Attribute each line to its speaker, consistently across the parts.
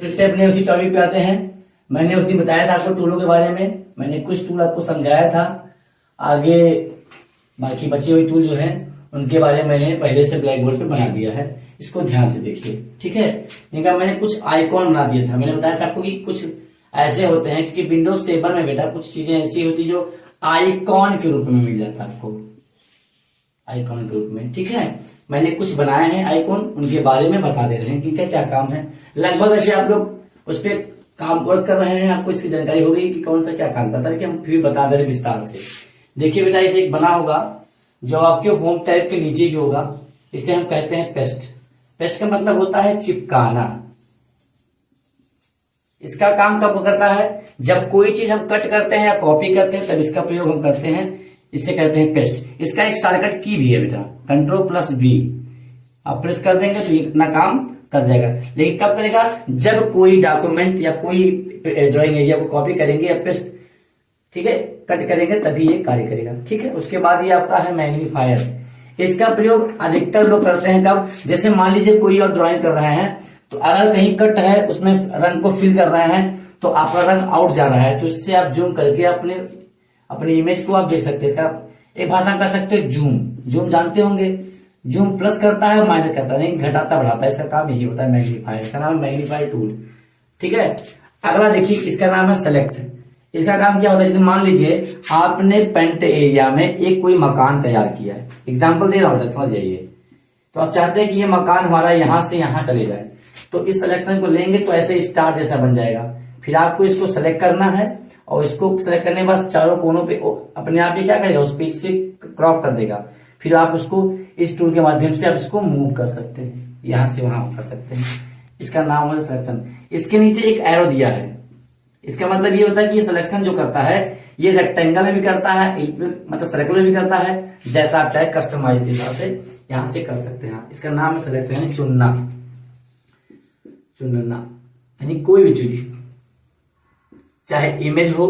Speaker 1: फिर से अपने उसी टॉपिक पे आते हैं। मैंने उस दिन बताया था आपको टूलों के बारे में, मैंने कुछ टूल आपको समझाया था। आगे बाकी बचे हुए टूल जो हैं उनके बारे में मैंने पहले से ब्लैक बोर्ड पे बना दिया है, इसको ध्यान से देखिए, ठीक है। इनका मैंने कुछ आइकॉन बना दिया था, मैंने बताया था आपको कि कुछ ऐसे होते हैं क्योंकि विंडोज 7 में बेटा कुछ चीजें ऐसी होती जो आइकॉन के रूप में मिल जाता है आपको, आइकॉन के रूप में, ठीक है। मैंने कुछ बनाए हैं आइकॉन, उनके बारे में बता दे रहे हैं कि इनका क्या काम है। लगभग ऐसे आप लोग उस पर काम वर्क कर रहे हैं, आपको इसकी जानकारी हो गई कि कौन सा क्या काम करता है, कि हम फिर बता दे रहे विस्तार से। देखिए बेटा, इसे एक बना होगा जो आपके होम टैब के नीचे ही होगा, इसे हम कहते हैं पेस्ट। पेस्ट का मतलब होता है चिपकाना। इसका काम कब करता है? जब कोई चीज हम कट करते हैं या कॉपी करते हैं तब इसका प्रयोग हम करते हैं, इसे कहते हैं पेस्ट। इसका एक शॉर्टकट की भी है बेटा, Ctrl+V, आप प्रेस कर देंगे तो ये इतना काम कर जाएगा। लेकिन कब करेगा? जब कोई डॉक्यूमेंट या कोई ड्राइंग एरिया को कॉपी करेंगे या पेस्ट, ठीक है, कट करेंगे तभी ये कार्य करेगा, ठीक है। उसके बाद ये आपका है मैग्नीफायर। इसका प्रयोग अधिकतर लोग करते हैं कब? जैसे मान लीजिए कोई और ड्राइंग कर रहे हैं तो अगर कहीं कट है, उसमें रंग को फिल कर रहे हैं तो आपका रंग आउट जा रहा है, तो इससे आप जूम करके अपने इमेज को आप देख सकते हैं। इसका एक भाषा में कर सकते हैं जूम। जूम जानते होंगे, जूम प्लस करता है और माइनस करता है, नहीं घटाता बढ़ाता है, इसका काम यही होता है मैग्नीफायर। इसका नाम है मैग्नीफायर टूल, ठीक है। अगला देखिए, इसका नाम है सेलेक्ट। इसका काम क्या होता है? जैसे मान लीजिए आपने पेंट एरिया में एक कोई मकान तैयार किया है, एग्जाम्पल दे रहा हूं, समझ जाइए। तो आप चाहते हैं कि ये मकान हमारा यहां से यहां चले जाए, तो इस सिलेक्शन को लेंगे तो ऐसे स्टार जैसा बन जाएगा। फिर आपको इसको सेलेक्ट करना है और इसको सेलेक्ट करने के बाद चारों कोनों पे अपने आप ही क्या करेगा, उस पेज से क्रॉप कर देगा। फिर आप उसको इस टूल के माध्यम से आप इसको मूव कर सकते हैं, यहां से वहां कर सकते हैं। इसका नाम है सिलेक्शन। इसके नीचे एक एरो दिया है, इसका मतलब ये होता है कि ये सिलेक्शन जो करता है ये रेक्टेंगल में भी करता है, मतलब सर्कल में भी करता है, जैसा आप चाहे कस्टमाइज हिसाब से यहां से कर सकते हैं। इसका नाम है सिलेक्शन, यानी चुनना, चुनना यानी कोई भी चीज, चाहे इमेज हो,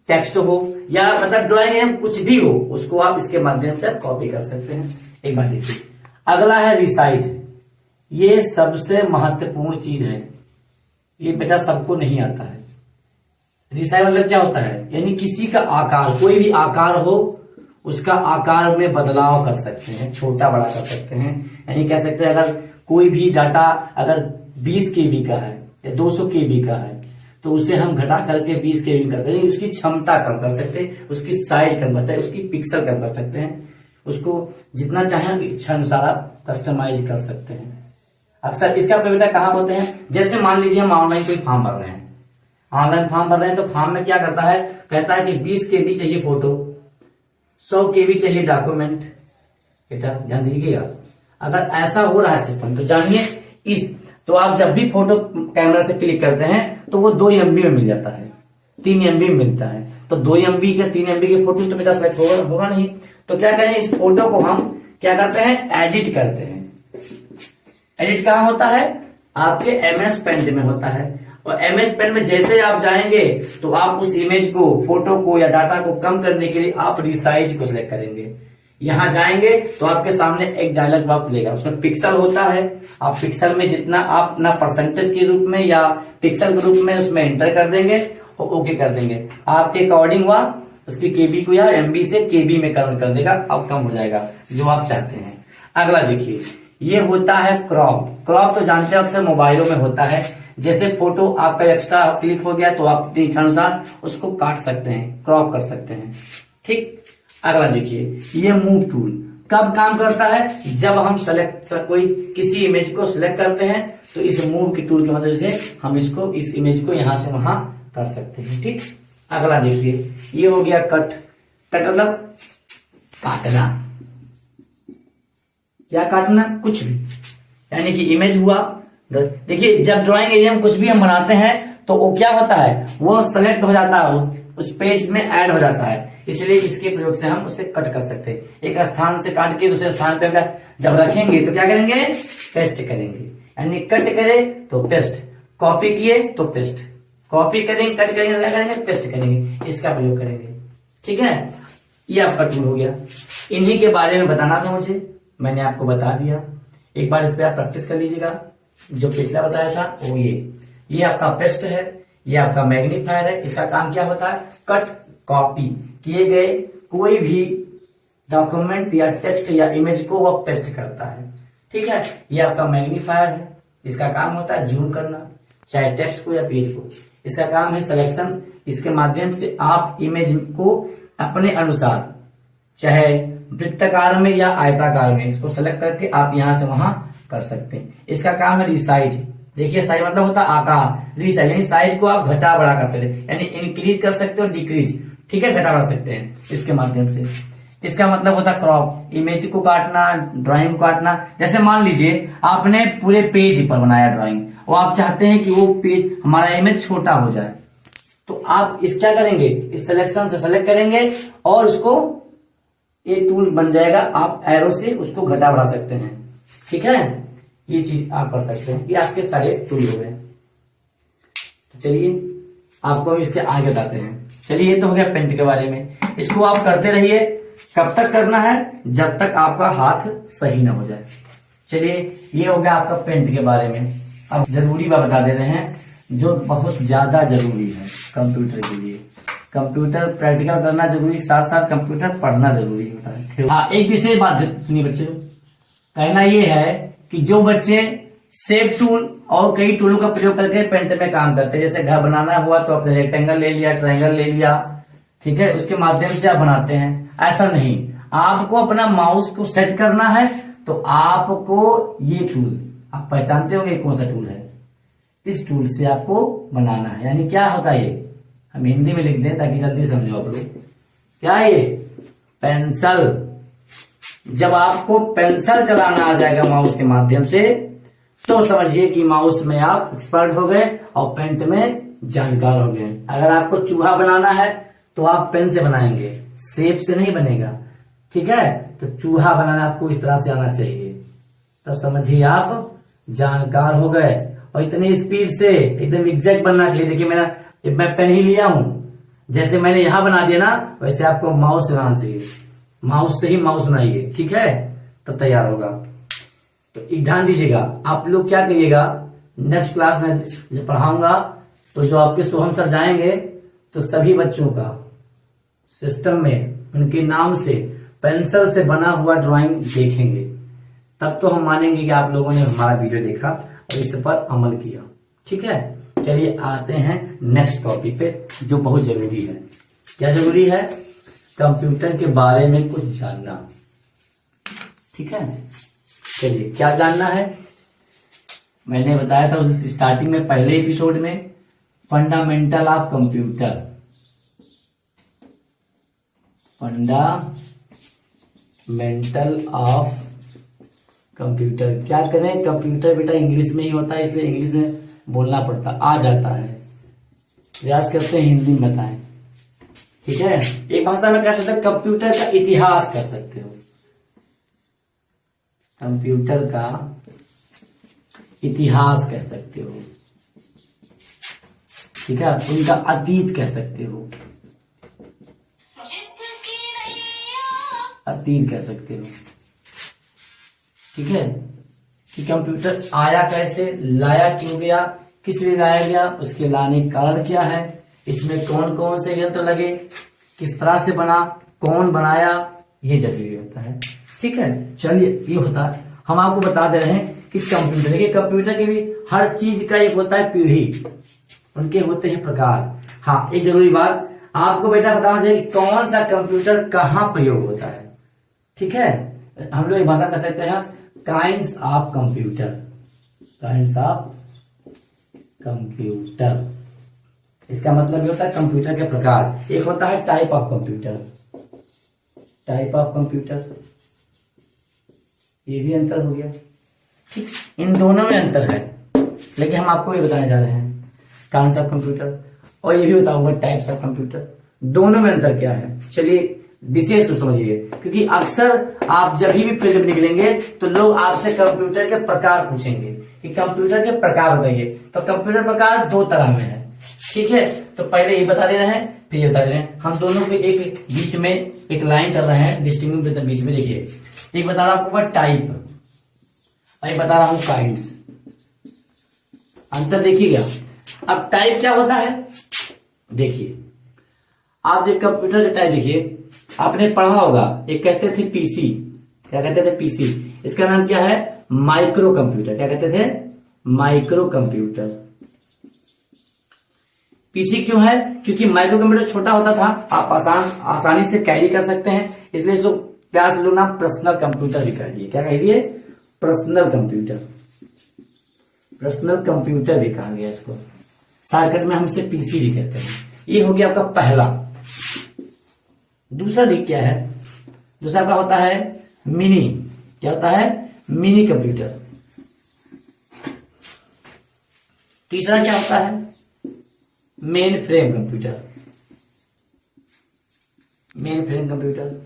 Speaker 1: टेक्स्ट हो, या मतलब ड्राइंग में कुछ भी हो, उसको आप इसके माध्यम से कॉपी कर सकते हैं। एक बार देखिए, अगला है रिसाइज। ये सबसे महत्वपूर्ण चीज है, ये बेटा सबको नहीं आता है। रिसाइज मतलब क्या होता है? यानी किसी का आकार, कोई भी आकार हो उसका आकार में बदलाव कर सकते हैं, छोटा बड़ा कर सकते हैं। यानी कह सकते हैं अगर कोई भी डाटा अगर 20 KB का है या 200 KB का है तो उसे हम घटा करके 20 KB कर सकते हैं, उसकी क्षमता कम कर सकते हैं, उसकी साइज कम कर सकते हैं, उसकी पिक्सल कम कर सकते हैं, उसको जितना चाहे इच्छा अनुसार आप कस्टमाइज कर सकते हैं। अक्सर इसका प्रयोग कहाँ होते हैं? जैसे मान लीजिए हम ऑनलाइन कोई फॉर्म भर रहे हैं, ऑनलाइन फॉर्म भर रहे हैं तो फॉर्म में क्या करता है, कहता है कि 20 KB चाहिए फोटो, 100 KB चाहिए डॉक्यूमेंट। बेटा ध्यान दीजिएगा, अगर ऐसा हो रहा है सिस्टम तो जानिए इस, तो आप जब भी फोटो कैमरा से क्लिक करते हैं तो वो 2 MB में मिल जाता है, 3 MB में मिलता है। तो 2 MB का 3 MB के फोटो तो बेटा सिलेक्ट होगा नहीं। तो क्या करें, इस फोटो को हम क्या करते हैं, एडिट करते हैं। एडिट कहाँ होता है? आपके MS पेंट में होता है। और MS पेंट में जैसे आप जाएंगे तो आप उस इमेज को, फोटो को या डाटा को कम करने के लिए आप रिसाइज को सिलेक्ट करेंगे। यहां जाएंगे तो आपके सामने एक डायलॉग बॉक्स खुलेगा, उसमें पिक्सल होता है। आप पिक्सल में जितना आप अपना परसेंटेज के रूप में या पिक्सल के रूप में उसमें एंटर कर देंगे और ओके कर देंगे। आपके अकॉर्डिंग हुआ उसकी KB को या MB से KB में कन्वर्ट कर देगा, अब कम हो जाएगा जो आप चाहते हैं। अगला देखिए, ये होता है क्रॉप। क्रॉप तो जानते हो अक्सर मोबाइलों में होता है, जैसे फोटो आपका एक्स्ट्रा क्लिक हो गया तो आप अपनी इच्छानुसार उसको काट सकते हैं, क्रॉप कर सकते हैं, ठीक। अगला देखिए, ये मूव टूल कब काम करता है? जब हम कोई किसी इमेज को सिलेक्ट करते हैं तो इस मूव की टूल की मदद से हम इसको, इस इमेज को यहां से वहां कर सकते हैं, ठीक। अगला देखिए, ये हो गया कट। कट मतलब काटना। क्या काटना? कुछ भी, यानी कि इमेज हुआ। देखिए जब ड्राइंग एरिया में कुछ भी हम बनाते हैं तो वो क्या होता है, वो सेलेक्ट हो जाता है, उस पेज में ऐड हो जाता है। इसलिए इसके प्रयोग से हम उसे कट कर सकते हैं। एक स्थान से काट के दूसरे स्थान पे जब रखेंगे तो क्या करेंगे, पेस्ट करेंगे। यानी कट करे तो पेस्ट, कॉपी किए तो पेस्ट, कॉपी करेंगे, कट करेंगे, क्या करेंगे, पेस्ट करेंगे, इसका प्रयोग करेंगे, ठीक है। ये आपका टूल हो गया। इन्हीं के बारे में बताना था मुझे, मैंने आपको बता दिया। एक बार इस पर आप प्रैक्टिस कर लीजिएगा, जो पिछला बताया था वो ये ये आपका पेस्ट है, ये आपका मैग्नीफायर है। इसका काम क्या होता है? कट कॉपी किए गए कोई भी डॉक्यूमेंट या टेक्स्ट या इमेज को वह पेस्ट करता है। ठीक है, ये आपका मैग्नीफायर है, इसका काम होता है जूम करना, चाहे टेक्स्ट को या पेज को। इसका काम है सिलेक्शन, इसके माध्यम से आप इमेज को अपने अनुसार चाहे वृत्ताकार में या आयताकार में इसको सेलेक्ट करके आप यहां से वहां कर सकते हैं। इसका काम है रिसाइज। देखिए साइज मतलब होता है आकार, रिसाइज यानी साइज को आप घटा बढ़ा कर सकते हैं, यानी इंक्रीज कर सकते हो, डिक्रीज, ठीक है, घटा बढ़ा सकते हैं इसके माध्यम से। इसका मतलब होता है क्रॉप, इमेज को काटना, ड्राइंग को काटना। जैसे मान लीजिए आपने पूरे पेज पर बनाया ड्राइंग और आप चाहते हैं कि वो पेज हमारा इमेज छोटा हो जाए, तो आप इस क्या करेंगे, इस सिलेक्शन से सेलेक्ट करेंगे और उसको ये टूल बन जाएगा, आप एरो से उसको घटा बढ़ा सकते हैं। ठीक है, ये चीज आप कर सकते हैं। ये आपके सारे टूल हो गए। तो चलिए आपको हम इसके आगे बताते हैं। चलिए ये तो हो गया पेंट के बारे में। इसको आप करते रहिए। कब तक करना है? जब तक आपका हाथ सही ना हो जाए। चलिए ये हो गया आपका पेंट के बारे में। अब जरूरी बात बता दे रहे हैं जो बहुत ज्यादा जरूरी है कंप्यूटर के लिए। कंप्यूटर प्रैक्टिकल करना जरूरी, साथ साथ कंप्यूटर पढ़ना जरूरी होता है। हाँ, एक विशेष बात सुनिए बच्चे, कहना ये है कि जो बच्चे शेप टूल और कई टूलों का प्रयोग करके पेंट में काम करते हैं, जैसे घर बनाना हुआ तो आपने रेक्टेंगल ले लिया, ट्रायंगल ले लिया, ठीक है, उसके माध्यम से आप बनाते हैं। ऐसा नहीं, आपको अपना माउस को सेट करना है तो आपको ये टूल, आप पहचानते होंगे कौन सा टूल है, इस टूल से आपको बनाना है। यानी क्या होता है ये, हम हिंदी में लिख दें ताकि जल्दी समझो आप लोग। क्या है ये? पेंसिल। जब आपको पेंसिल चलाना आ जाएगा माउस के माध्यम से तो समझिए कि माउस में आप एक्सपर्ट हो गए और पेंट में जानकार हो गए। अगर आपको चूहा बनाना है तो आप पेन से बनाएंगे, शेप से नहीं बनेगा। ठीक है, तो चूहा बनाना आपको इस तरह से आना चाहिए, तो समझिए आप जानकार हो गए। और इतनी स्पीड से एकदम एग्जैक्ट बनना चाहिए। देखिए मैं पेन ही लिया हूं, जैसे मैंने यहां बना दिया ना वैसे आपको माउस से बनाना चाहिए। माउस से ही माउस बनाइए, ठीक है, तब तैयार होगा। तो एक ध्यान दीजिएगा, आप लोग क्या करिएगा, नेक्स्ट क्लास में जब पढ़ाऊंगा तो जो आपके सोहम सर जाएंगे तो सभी बच्चों का सिस्टम में उनके नाम से पेंसिल से बना हुआ ड्राइंग देखेंगे, तब तो हम मानेंगे कि आप लोगों ने हमारा वीडियो देखा और इस पर अमल किया। ठीक है, चलिए आते हैं नेक्स्ट टॉपिक पे जो बहुत जरूरी है। क्या जरूरी है? कंप्यूटर के बारे में कुछ जानना। ठीक है, चलिए क्या जानना है? मैंने बताया था उस स्टार्टिंग में पहले एपिसोड में, fundamental of computer. Fundamental of computer. क्या करें, कंप्यूटर बेटा इंग्लिश में ही होता है, इसलिए इंग्लिश में बोलना पड़ता, आ जाता है। प्रयास करते हैं हिंदी में बताएं। ठीक है, एक भाषा में कह सकते हैं कंप्यूटर का इतिहास कर सकते हो। कंप्यूटर का इतिहास कह सकते हो। ठीक है, उनका अतीत कह सकते हो, अतीत कह सकते हो। ठीक है, कि कंप्यूटर आया कैसे, लाया क्यों गया, किस लिए लाया गया, उसके लाने का कारण क्या है, इसमें कौन कौन से यंत्र लगे, किस तरह से बना, कौन बनाया, ये जरूरी होता है। ठीक है, चलिए ये होता है। हम आपको बता दे रहे हैं कि कंप्यूटर, देखिए कंप्यूटर के भी हर चीज का एक होता है पीढ़ी, उनके होते हैं प्रकार। हाँ, एक जरूरी बात आपको बेटा बताना चाहिए कौन सा कंप्यूटर कहाँ प्रयोग होता है। ठीक है, हम लोग एक भाषा कह सकते हैं kinds of computer. Kinds of computer, इसका मतलब ये होता है कंप्यूटर के प्रकार। एक होता है type of computer, type of computer, ये भी अंतर हो गया। ठीक, इन दोनों में अंतर है, लेकिन हम आपको ये बताने जा रहे हैं काइंड्स ऑफ कंप्यूटर, और ये भी बताऊंगा टाइप्स ऑफ कंप्यूटर, दोनों में अंतर क्या है। चलिए विशेष रूप समझिए, क्योंकि अक्सर आप जब भी फील्ड में निकलेंगे तो लोग आपसे कंप्यूटर के प्रकार पूछेंगे कि कंप्यूटर के प्रकार बताइए। तो कंप्यूटर प्रकार दो तरह में है। ठीक है, तो पहले ये बता दे रहे हैं, फिर ये बता दे रहे हैं। हम दोनों के एक बीच में एक लाइन कर रहे हैं, डिस्टिंग्विश बीच में। देखिए, एक बता रहा हूं टाइप और एक बता रहा हूं काइंड्स। अंतर देखिएगा, अब टाइप क्या होता है, देखिए आप जो कंप्यूटर का टाइप देखिए, आपने पढ़ा होगा, एक कहते थे पीसी, क्या कहते थे पीसी, इसका नाम क्या है माइक्रो कंप्यूटर, क्या कहते थे माइक्रो कंप्यूटर। पीसी क्यों है, क्योंकि माइक्रो कंप्यूटर छोटा होता था, आप आसानी से कैरी कर सकते हैं, इसलिए इसको प्यार से लोग नाम पर्सनल कंप्यूटर भी कह दिए, क्या कह दिए पर्सनल कंप्यूटर, पर्सनल कंप्यूटर भी कहा गया इसको, शॉर्टकट में हम इसे पीसी भी कहते हैं। ये हो गया आपका पहला। दूसरा दिख क्या है, दूसरा आपका होता है मिनी, क्या होता है मिनी कंप्यूटर। तीसरा क्या होता है main frame computer, main frame computer.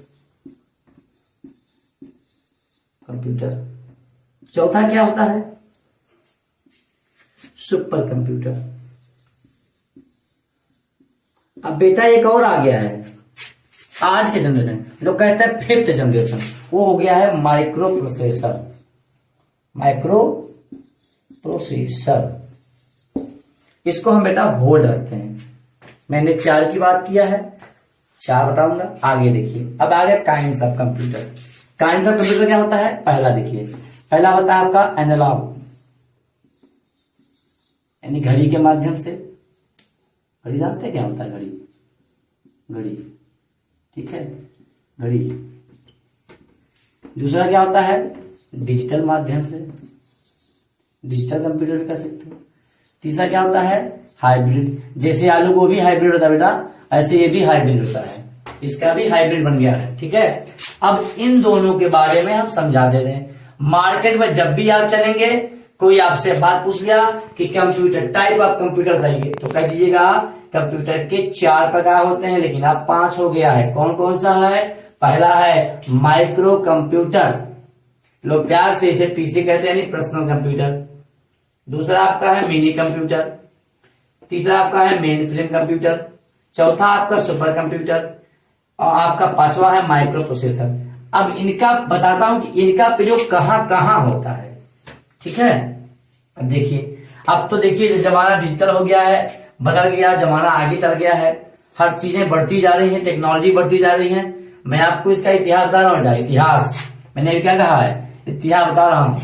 Speaker 1: चौथा क्या होता है सुपर कंप्यूटर। अब बेटा एक और आ गया है आज के जनरेशन, लोग कहते हैं 5th जनरेशन, वो हो गया है माइक्रो प्रोसेसर, माइक्रो प्रोसेसर। इसको हम बेटा होल्ड रखते हैं। मैंने 4 की बात किया है, 4 बताऊंगा। आगे देखिए, अब आ गया kinds of computer. Kinds of computer क्या होता है, पहला देखिए, पहला होता है आपका एनालॉग, यानी घड़ी के माध्यम से। घड़ी जानते हैं क्या होता है घड़ी, घड़ी ठीक है घड़ी। दूसरा क्या होता है डिजिटल माध्यम से, डिजिटल कंप्यूटर भी कह सकते हो। तीसरा क्या होता है हाइब्रिड, जैसे आलू गोभी हाइब्रिड होता है बेटा, ऐसे ये भी हाइब्रिड होता है, इसका भी हाइब्रिड बन गया है, ठीक है। अब इन दोनों के बारे में हम समझा दे रहे हैं। मार्केट में जब भी आप चलेंगे, कोई आपसे बात पूछ लिया कि कंप्यूटर टाइप ऑफ कंप्यूटर बताइए, तो कह दीजिएगा कंप्यूटर के 4 प्रकार होते हैं, लेकिन अब 5 हो गया है। कौन कौन सा है, पहला है माइक्रो कंप्यूटर, लोग प्यार से इसे पीसी कहते हैं, यानी पर्सनल कंप्यूटर। दूसरा आपका है मिनी कंप्यूटर। तीसरा आपका है मेन फ्रेम कंप्यूटर। चौथा आपका सुपर कंप्यूटर, और आपका 5वां है माइक्रो प्रोसेसर। अब इनका बताता हूं कि इनका प्रयोग कहां कहां होता है, ठीक है। अब देखिए, अब तो देखिए जमाना डिजिटल हो गया है, बदल गया, जमाना आगे चल गया है, हर चीजें बढ़ती जा रही हैं, टेक्नोलॉजी बढ़ती जा रही है। मैं आपको इसका इतिहास बता रहा हूं, इतिहास मैंने क्या कहा है, इतिहास बता रहा हूं।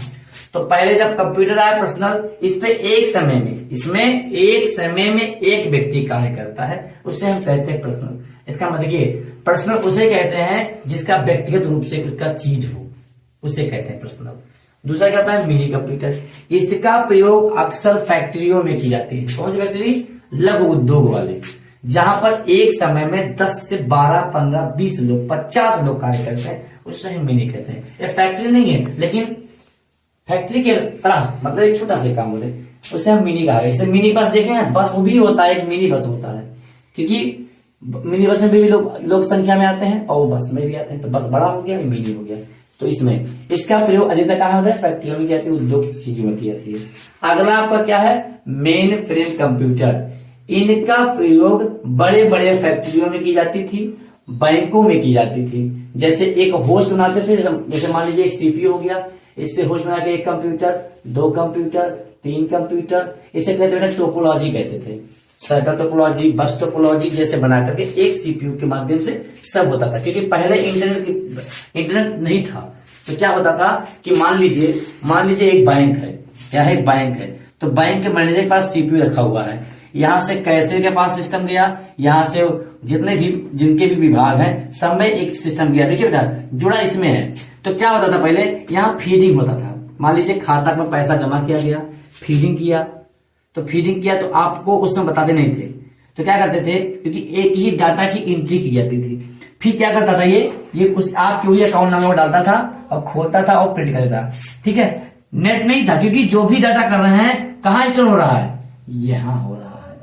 Speaker 1: तो पहले जब कंप्यूटर आया पर्सनल, इस पे एक समय में, इसमें एक समय में एक व्यक्ति कार्य करता है, उसे हम कहते हैं पर्सनल। इसका मतलब देखिए, पर्सनल उसे कहते हैं जिसका व्यक्तिगत रूप से उसका चीज हो, उसे कहते हैं पर्सनल। दूसरा क्या होता है मिनी कंप्यूटर, इसका प्रयोग अक्सर फैक्ट्रियों में की जाती है। कौन सी फैक्ट्री, लघु उद्योग वाले, जहां पर एक समय में 10 से 12, 15, 20 लोग, 50 लोग कार्य करते हैं, उससे हम मिनी कहते हैं। ये फैक्ट्री नहीं है, लेकिन फैक्ट्री के तरह, मतलब एक छोटा सा काम होते, उसे हम मिनी कहा। जैसे मिनी बस देखे हैं, बस भी होता है, एक मिनी बस होता है, क्योंकि मिनी बस में भी लोग संख्या में आते हैं, और वो बस में भी आते हैं, तो बस बड़ा हो गया, मिनी हो गया। तो इसमें इसका प्रयोग अधिकतर कहा होता है, फैक्ट्रियों में की जाती है, उद्योग चीजों में की जाती है। अगला आपका क्या है मेन फ्रेम कंप्यूटर। इनका प्रयोग बड़े बड़े फैक्ट्रियों में की जाती थी, बैंकों में की जाती थी। जैसे एक होस्ट बनाते थे, जैसे मान लीजिए एक सीपीयू हो गया, इससे होस्ट बना के 1 कंप्यूटर, 2 कंप्यूटर, 3 कंप्यूटर, इसे कहते थे टोपोलॉजी कहते थे, सर्कल टोपोलॉजी, बस टोपोलॉजी जैसे बना करके एक सीपीयू के माध्यम से सब होता था। क्योंकि पहले इंटरनेट नहीं था, तो क्या होता था कि मान लीजिए एक बैंक है, क्या है एक बैंक है, तो बैंक के मैनेजर के पास सीपीयू रखा हुआ है, यहां से कैशियर के पास सिस्टम गया, यहां से जिनके भी विभाग हैं सब में एक सिस्टम गया। देखिए बेटा जुड़ा इसमें है। तो क्या होता था पहले, यहाँ फीडिंग होता था। मान लीजिए खाता में पैसा जमा किया गया, फीडिंग किया, तो आपको उस समय बताते नहीं थे, तो क्या करते थे, क्योंकि एक ही डाटा की एंट्री की जाती थी। फिर क्या करता था ये कुछ आपके वही अकाउंट नंबर डालता था और खोलता था और प्रिंट करता था, ठीक है। नेट नहीं था, क्योंकि जो भी डाटा कर रहे हैं कहाँ स्टोर हो रहा है, यहां हो रहा है।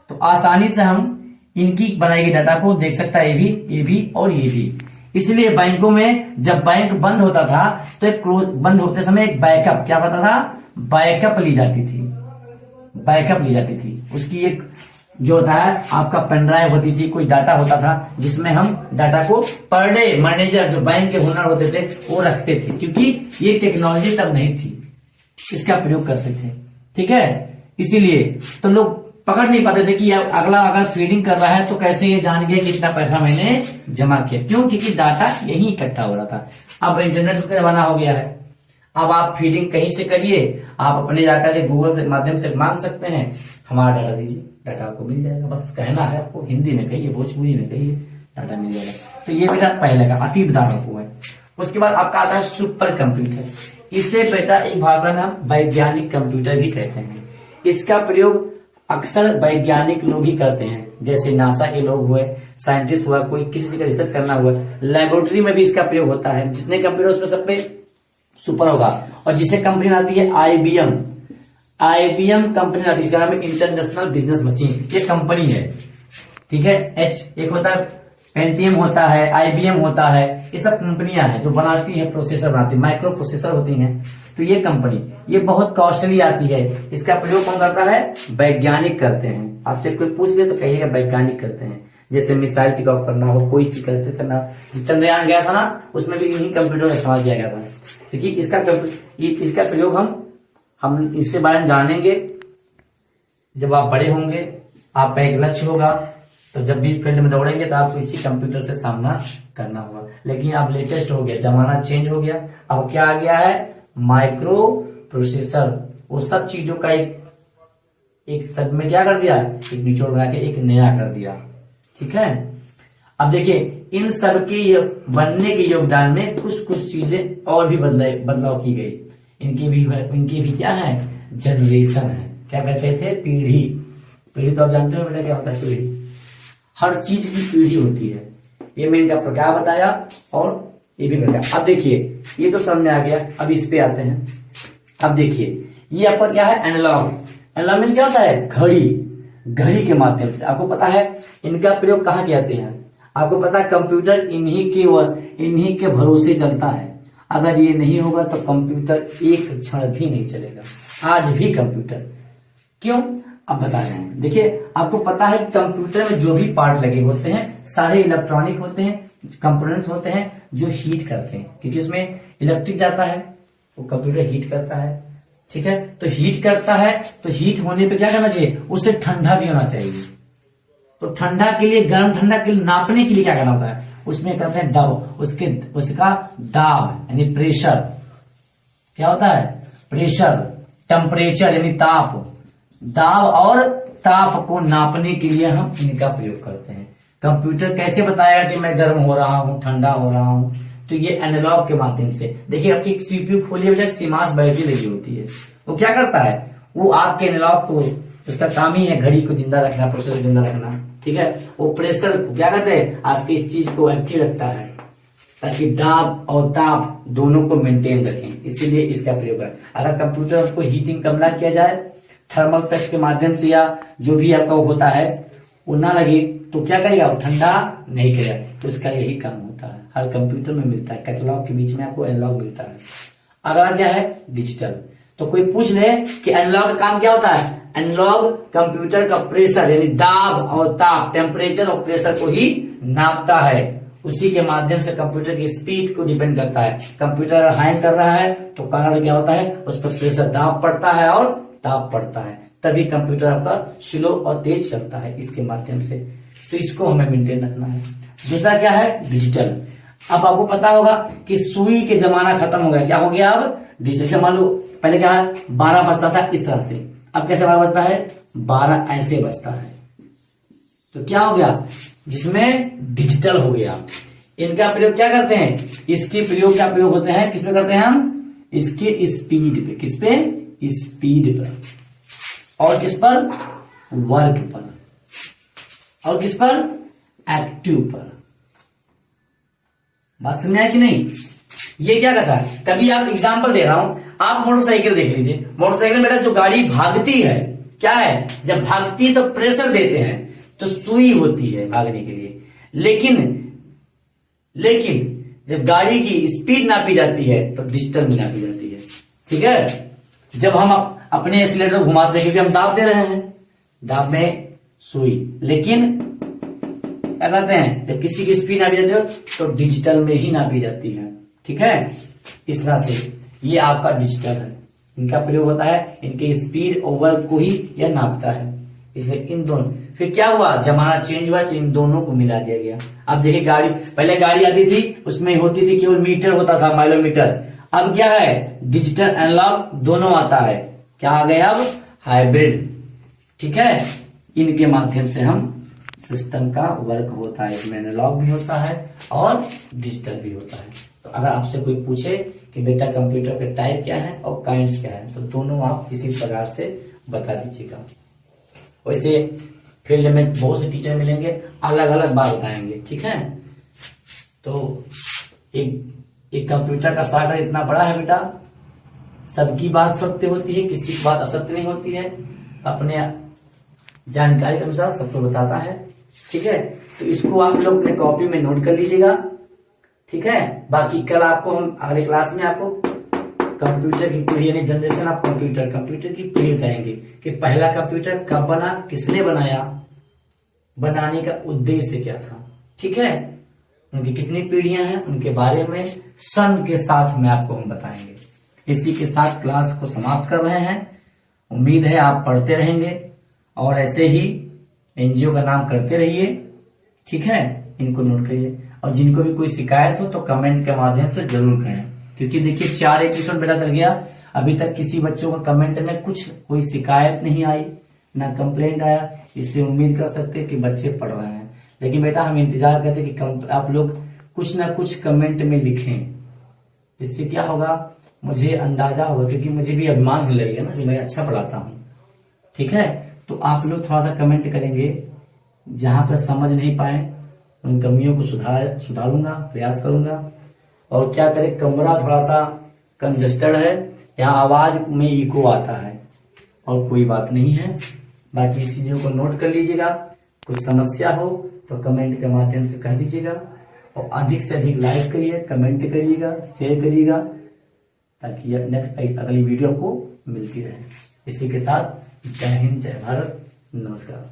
Speaker 1: तो आसानी से हम इनकी बनाई गई डाटा को देख सकता है, ये भी और ये भी। इसलिए बैंकों में जब बैंक बंद होता था, तो एक बंद होते समय एक बैकअप, क्या होता था, बैकअप ली जाती थी। उसकी एक जो होता है आपका पेनड्राइव होती थी, कोई डाटा होता था जिसमें हम डाटा को पर डे मैनेजर जो बैंक के हुनर होते थे वो रखते थे, क्योंकि ये टेक्नोलॉजी तब नहीं थी, इसका प्रयोग करते थे, ठीक है। इसीलिए तो लोग पकड़ नहीं पाते थे कि अगला अगर फीडिंग कर रहा है तो कैसे ये जान गया कितना पैसा मैंने जमा किया। क्यों? क्योंकि डाटा यही इकट्ठा हो रहा था। अब इंटरनेट का जमाना हो गया है, अब आप फीडिंग कहीं से करिए, आप अपने जाकर के गूगल से माध्यम से मांग सकते हैं, हमारा डाटा दीजिए, डाटा आपको मिल जाएगा। बस कहना है आपको, हिंदी में कहिए, भोजपुरी में कहिए, डाटा मिल जाएगा। तो ये बेटा पहले का अति आपको है। उसके बाद आपका आता है सुपर कंप्यूटर। इसे बेटा एक भाषा में हम वैज्ञानिक कंप्यूटर भी कहते हैं। इसका प्रयोग अक्सर वैज्ञानिक लोग ही करते हैं, जैसे नासा के लोग हुए, साइंटिस्ट हुआ, कोई किसी का रिसर्च करना हुआ, लेबोरेटरी में भी इसका प्रयोग होता है। जितने कंप्यूटर उसमें सब पे सुपर होगा। और जिसे कंपनी आती है आईबीएम कंपनी आती है, इसका नाम है इंटरनेशनल बिजनेस मशीन, ये कंपनी है, ठीक है। एक होता है पेंटियम होता है, आईबीएम होता है, ये सब कंपनियां हैं जो बनाती है, प्रोसेसर बनाती है, माइक्रो प्रोसेसर होती हैं। तो ये कंपनी ये बहुत कॉस्टली आती है। इसका प्रयोग कौन करता है? वैज्ञानिक करते हैं। आपसे कोई पूछ ले तो कहिएगा वैज्ञानिक करते हैं। जैसे मिसाइल टेक ऑफ करना हो, कोई सी कैसे करना हो, जो चंद्रयान गया था ना, उसमें भी इन्हीं कंप्यूटर का इस्तेमाल किया गया था। क्योंकि इसका प्रयोग हम इसके बारे में जानेंगे जब आप बड़े होंगे, आपका एक लक्ष्य होगा, तो जब भी इस फील्ड में दौड़ेंगे तो आपको इसी कंप्यूटर से सामना करना होगा। लेकिन अब लेटेस्ट हो गया, जमाना चेंज हो गया, अब क्या आ गया है? Micro processor. वो सब चीजों का एक सब में क्या कर दिया? एक निचोड़ बना के एक नया कर दिया, ठीक है। अब देखिए इन सब के बनने के योगदान में कुछ चीजें और भी बदलाव की गई। इनकी भी क्या है? जनरेशन है। क्या कहते थे? पीढ़ी तो आप जानते हो बेटा क्या होता है? पीढ़ी, हर चीज की पीढ़ी होती है। ये मैंने इनका प्रकार बताया और ये भी प्रकार। अब देखिए ये तो समझ में आ गया। अब इस पे आते हैं। अब देखिए ये आपका क्या है? एनालॉग मीन्स क्या होता है? घड़ी के माध्यम से। आपको पता है इनका प्रयोग कहाँ कहते हैं? आपको पता है कंप्यूटर इन्हीं के भरोसे चलता है। अगर ये नहीं होगा तो कंप्यूटर एक क्षण भी नहीं चलेगा। आज भी कंप्यूटर क्यों? अब बता रहे हैं। देखिए आपको पता है कंप्यूटर में जो भी पार्ट लगे होते हैं सारे इलेक्ट्रॉनिक होते हैं, कंपोनेंट्स होते हैं जो हीट करते हैं, क्योंकि इसमें इलेक्ट्रिक जाता है, वो कंप्यूटर हीट करता है, ठीक है। तो हीट करता है, तो हीट होने पे क्या करना चाहिए? उसे ठंडा भी होना चाहिए। तो ठंडा के लिए, गर्म ठंडा के लिए नापने के लिए क्या करना होता है? उसमें कहते हैं दबाव, उसका दाब यानी प्रेशर। क्या होता है? प्रेशर, टेम्परेचर यानी ताप। दाब और ताप को नापने के लिए हम इनका प्रयोग करते हैं। कंप्यूटर कैसे बताएगा कि मैं गर्म हो रहा हूं, ठंडा हो रहा हूं? तो ये एनालॉग के माध्यम से। देखिए आपकी एक सीपीयू खोलिए बेटा, सीमास बैटरी लगी होती है, वो क्या करता है? वो आपके एनालॉग को, उसका काम ही है घड़ी को जिंदा रखना, प्रोसेसर जिंदा रखना, ठीक है। वो प्रेशर को क्या कहते हैं? आपकी इस चीज को एक्टिव रखता है ताकि दाब और ताप दोनों को मेंटेन रखें, इसीलिए इसका प्रयोग है। अगर कंप्यूटर को हीटिंग कम ना किया जाए थर्मल पेस्ट के माध्यम से, या जो भी आपका होता है वो ना लगे, तो क्या करेगा? वो ठंडा नहीं करेगा। तो इसका यही काम होता है, हर कंप्यूटर में मिलता है। कैटलॉग के बीच में आपको एनालॉग मिलता है। अगला क्या है? डिजिटल। तो कोई पूछ ले कि एनालॉग का काम क्या होता है? एनालॉग कंप्यूटर का प्रेशर यानी दाब और ताप, टेम्परेचर और प्रेशर को ही नापता है। उसी के माध्यम से कंप्यूटर की स्पीड को डिपेंड करता है। कंप्यूटर हैंग कर रहा है तो कारण क्या होता है? उस पर प्रेशर, दाब पड़ता है और ताप पड़ता है, तभी कंप्यूटर आपका स्लो और तेज चलता है इसके माध्यम से। तो इसको हमें मेंटेन रखना है। दूसरा क्या है? डिजिटल। अब आपको पता होगा कि सुई के जमाना खत्म हो गया। क्या हो गया? अब डिजिटल। मान लो पहले क्या है? 12 बजता था इस तरह से, अब कैसे 12 बजता है? 12 ऐसे बजता है। तो क्या हो गया? जिसमें डिजिटल हो गया। इनका प्रयोग क्या करते हैं? इसके प्रयोग क्या प्रयोग होते हैं? किसमें करते हैं हम? इसके स्पीड पे। किस पे? स्पीड पर। और किस पर? वर्क पर। और किस पर? एक्टिव पर। बात समझ आया कि नहीं? ये क्या कहता है? कभी आप एग्जांपल दे रहा हूं, आप मोटरसाइकिल देख लीजिए। मोटरसाइकिल में जो गाड़ी भागती है, क्या है? जब भागती है तो प्रेशर देते हैं, तो सुई होती है भागने के लिए। लेकिन जब गाड़ी की स्पीड नापी जाती है तो डिजिटल में नापी जाती है, ठीक है। जब हम अपने एक्सीलरेटर को घुमाते हैं, क्योंकि हम दाब दे रहे हैं, दाब में सुई, लेकिन क्या कहते हैं? जब किसी की स्पीड नापी जाती है तो डिजिटल में ही नापी जाती है, ठीक है। इस तरह से ये आपका डिजिटल है। इनका प्रयोग होता है, इनके स्पीड और वर्क को ही यह नापता है। इसलिए इन दोनों, फिर क्या हुआ, जमाना चेंज हुआ तो इन दोनों को मिला दिया गया। अब देखिए गाड़ी, पहले गाड़ी आती थी उसमें होती थी केवल मीटर होता था, माइलोमीटर। अब क्या है, डिजिटल एनालॉग दोनों आता है। क्या आ गया अब, हाइब्रिड। ठीक है, इनके माध्यम से हम सिस्टम का वर्क होता है, इसमें एनालॉग भी होता है और डिजिटल भी होता है। तो अगर आपसे कोई पूछे कि बेटा कंप्यूटर के टाइप क्या है और काइंड्स क्या है, तो दोनों आप इसी प्रकार से बता दीजिएगा। वैसे फील्ड में बहुत से टीचर मिलेंगे, अलग अलग बात बताएंगे। ठीक है, तो एक कंप्यूटर का सागर इतना बड़ा है बेटा, सबकी बात सत्य होती है, किसी की बात असत्य नहीं होती है, अपने जानकारी के अनुसार सबको बताता है। ठीक है, तो इसको आप लोग अपने कॉपी में नोट कर लीजिएगा। ठीक है, बाकी कल आपको हम अगले क्लास में आपको कंप्यूटर की पीढ़ी यानी जनरेशन ऑफ कंप्यूटर की पीढ़ी बताएंगे कि पहला कंप्यूटर कब बना, किसने बनाया, बनाने का उद्देश्य क्या था। ठीक है, उनकी कितनी पीढ़ियां हैं, उनके बारे में सन के साथ में आपको हम बताएंगे। इसी के साथ क्लास को समाप्त कर रहे हैं। उम्मीद है आप पढ़ते रहेंगे और ऐसे ही एनजीओ का नाम करते रहिए। ठीक है, इनको नोट करिए और जिनको भी कोई शिकायत हो तो कमेंट के माध्यम से जरूर करें, क्योंकि देखिए 4 एपिसोड बेटा चल गया, अभी तक किसी बच्चों का कमेंट में कोई शिकायत नहीं आई, ना कंप्लेंट आया। इससे उम्मीद कर सकते हैं कि बच्चे पढ़ रहे हैं। लेकिन बेटा हम इंतजार करते कि आप लोग कुछ ना कुछ कमेंट में लिखें। इससे क्या होगा, मुझे अंदाजा होगा, क्योंकि मुझे भी अभिमान होने लगेगा ना कि मैं अच्छा पढ़ाता हूँ। ठीक है, तो आप लोग थोड़ा सा कमेंट करेंगे, जहां पर समझ नहीं पाए उन कमियों को सुधारूंगा, प्रयास करूंगा। और क्या करें, कमरा थोड़ा सा कंजस्टेड है, यहाँ आवाज में इको आता है और कोई बात नहीं है। बाकी इस चीजों को नोट कर लीजिएगा। कुछ समस्या हो तो कमेंट के माध्यम से कह दीजिएगा और अधिक से अधिक लाइक करिए, कमेंट करिएगा, शेयर करिएगा, ताकि नेक्स्ट अगली वीडियो को मिलती रहे। इसी के साथ जय हिंद, जय भारत, नमस्कार।